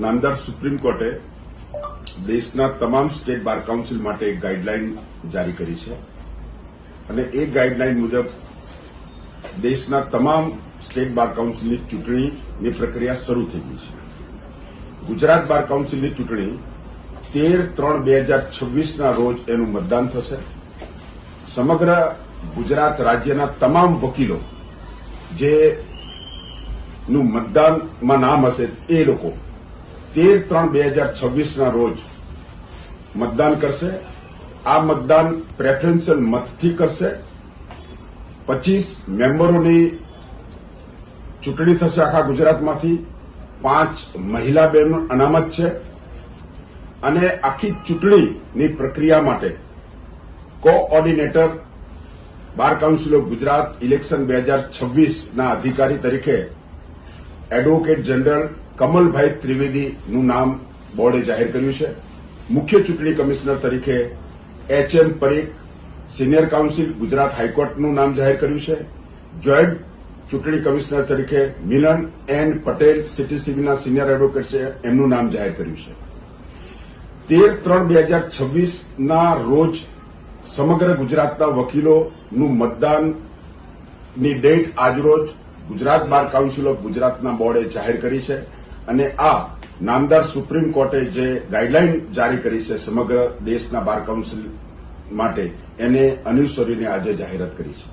નામદાર સુપ્રીમ કોર્ટે દેશના તમામ સ્ટેટ બાર કાઉન્સિલ માટે એક ગાઈડલાઈન જારી કરી છે અને એ ગાઈડલાઈન મુજબ દેશના તમામ સ્ટેટ બાર કાઉન્સિલની ચૂંટણીની પ્રક્રિયા શરૂ થઈ ગઈ છે. ગુજરાત બાર કાઉન્સિલની ચૂંટણી 13/3/2026ના રોજ એનું મતદાન થશે. સમગ્ર ગુજરાત રાજ્યના તમામ વકીલો જે નું મતદાનમાં નામ હશે એ લોકો 13/3/2026ના રોજ મતદાન કરશે. આ મતદાન પ્રેફરન્શિયલ મતથી કરશે. 25 મેમ્બરોની ચૂંટણી થશે આખા ગુજરાતમાંથી. 5 મહિલા બહેનો અનામત છે અને આખી ચૂંટણીની પ્રક્રિયા માટે coordinator bar council of Gujarat election 2026ના અધિકારી તરીકે એડવોકેટ જનરલ કમલભાઈ ત્રિવેદીનું નામ બોર્ડે જાહેર કર્યું છે. મુખ્ય ચૂંટણી કમિશનર તરીકે H M. Parikh, senior counsel Gujarat હાઈકોર્ટનું નામ જાહેર કર્યું છે. જોઈન્ટ ચૂંટણી કમિશનર તરીકે મિલન એન પટેલ સિટી સિવિલના સિનિયર એડવોકેટ છે, એમનું નામ જાહેર કર્યું છે. 13/3/2026ના રોજ સમગ્ર ગુજરાતના વકીલોનું મતદાનની ડેટ આજરોજ ગુજરાત બાર કાઉન્સિલ ઓફ ગુજરાતના બોર્ડે જાહેર કરી છે અને આ નામદાર સુપ્રીમ કોર્ટે જે ગાઈડલાઈન જારી કરી છે સમગ્ર દેશના બાર કાઉન્સિલ માટે એને અનુસરીને આજે જાહેરાત કરી છે.